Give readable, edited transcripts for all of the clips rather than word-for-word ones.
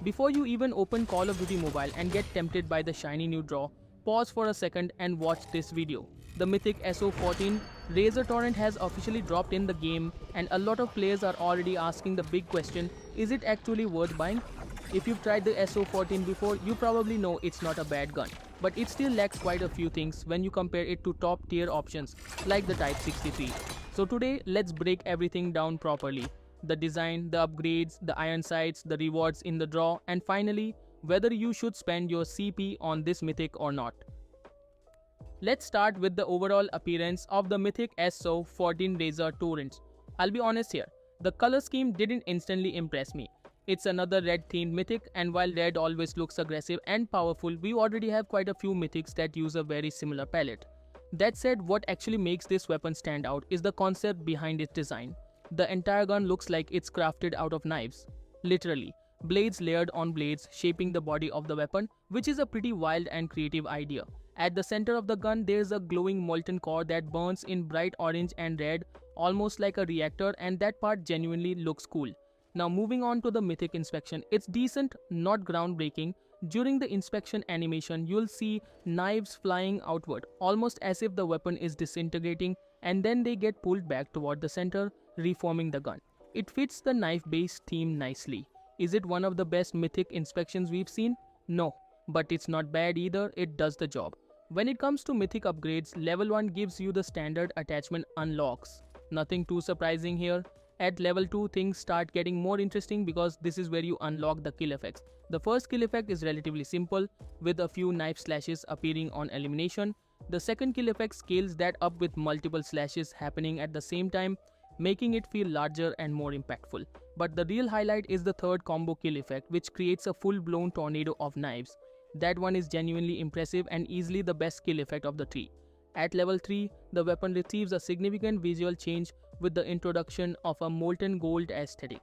Before you even open Call of Duty Mobile and get tempted by the shiny new draw, pause for a second and watch this video. The Mythic SO-14 Razor Torrent has officially dropped in the game, and a lot of players are already asking the big question, is it actually worth buying? If you've tried the SO-14 before, you probably know it's not a bad gun, but it still lacks quite a few things when you compare it to top tier options like the Type 63. So today, let's break everything down properly. The design, the upgrades, the iron sights, the rewards in the draw, and finally, whether you should spend your CP on this mythic or not. Let's start with the overall appearance of the Mythic SO-14 Razor Torrent. I'll be honest here, the color scheme didn't instantly impress me. It's another red themed mythic, and while red always looks aggressive and powerful, we already have quite a few mythics that use a very similar palette. That said, what actually makes this weapon stand out is the concept behind its design. The entire gun looks like it's crafted out of knives. Literally, blades layered on blades shaping the body of the weapon, which is a pretty wild and creative idea. At the center of the gun, there's a glowing molten core that burns in bright orange and red, almost like a reactor, and that part genuinely looks cool. Now moving on to the mythic inspection, it's decent, not groundbreaking. During the inspection animation, you'll see knives flying outward, almost as if the weapon is disintegrating, and then they get pulled back toward the center, reforming the gun. It fits the knife-based theme nicely. Is it one of the best mythic inspections we've seen? No, but it's not bad either, it does the job. When it comes to mythic upgrades, level 1 gives you the standard attachment unlocks. Nothing too surprising here. At level 2, things start getting more interesting because this is where you unlock the kill effects. The first kill effect is relatively simple, with a few knife slashes appearing on elimination. The second kill effect scales that up with multiple slashes happening at the same time, making it feel larger and more impactful. But the real highlight is the third combo kill effect, which creates a full-blown tornado of knives. That one is genuinely impressive and easily the best kill effect of the three. At level 3, the weapon receives a significant visual change with the introduction of a molten gold aesthetic.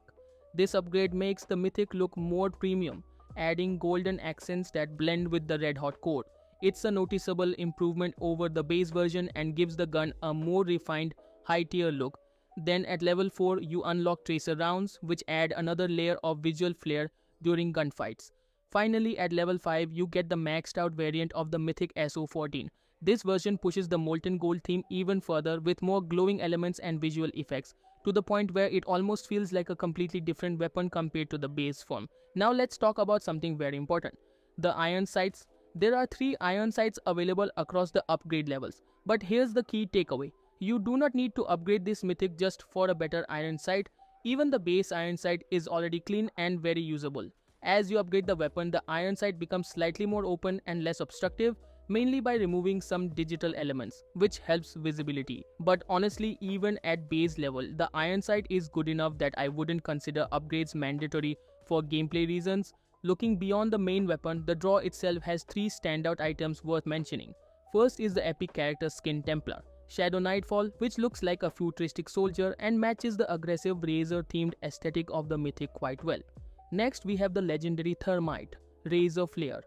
This upgrade makes the mythic look more premium, adding golden accents that blend with the red-hot core. It's a noticeable improvement over the base version and gives the gun a more refined, high-tier look. Then at level 4, you unlock tracer rounds, which add another layer of visual flair during gunfights. Finally, at level 5, you get the maxed out variant of the Mythic SO-14. This version pushes the molten gold theme even further with more glowing elements and visual effects, to the point where it almost feels like a completely different weapon compared to the base form. Now let's talk about something very important. The iron sights. There are 3 iron sights available across the upgrade levels. But here's the key takeaway. You do not need to upgrade this mythic just for a better iron sight. Even the base iron sight is already clean and very usable. As you upgrade the weapon, the iron sight becomes slightly more open and less obstructive, mainly by removing some digital elements, which helps visibility. But honestly, even at base level, the iron sight is good enough that I wouldn't consider upgrades mandatory for gameplay reasons. Looking beyond the main weapon, the draw itself has 3 standout items worth mentioning. First is the epic character skin Templar, Shadow Nightfall, which looks like a futuristic soldier and matches the aggressive razor-themed aesthetic of the mythic quite well. Next, we have the legendary Thermite, Razor Flare.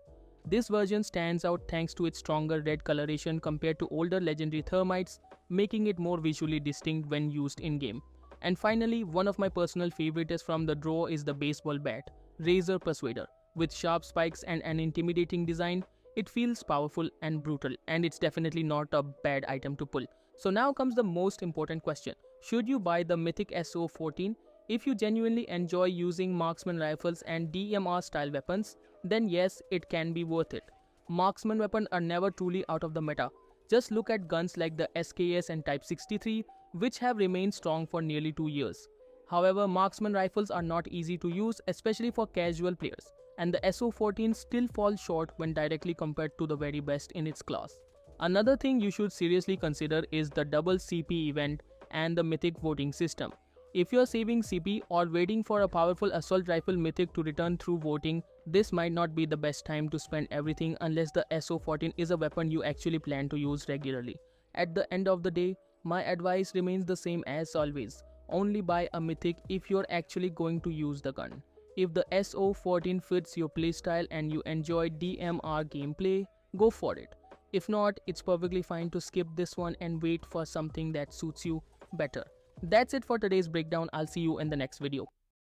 This version stands out thanks to its stronger red coloration compared to older legendary Thermites, making it more visually distinct when used in-game. And finally, one of my personal favorites from the draw is the baseball bat, Razor Persuader. With sharp spikes and an intimidating design, it feels powerful and brutal, and it's definitely not a bad item to pull. So now comes the most important question. Should you buy the Mythic SO-14? If you genuinely enjoy using marksman rifles and DMR style weapons, then yes, it can be worth it. Marksman weapons are never truly out of the meta. Just look at guns like the SKS and Type 63, which have remained strong for nearly 2 years. However, marksman rifles are not easy to use, especially for casual players, and the SO-14 still falls short when directly compared to the very best in its class. Another thing you should seriously consider is the double CP event and the mythic voting system. If you're saving CP or waiting for a powerful assault rifle mythic to return through voting, this might not be the best time to spend everything unless the SO-14 is a weapon you actually plan to use regularly. At the end of the day, my advice remains the same as always. Only buy a mythic if you're actually going to use the gun. If the SO-14 fits your playstyle and you enjoy DMR gameplay, go for it. If not, it's perfectly fine to skip this one and wait for something that suits you better. That's it for today's breakdown. I'll see you in the next video.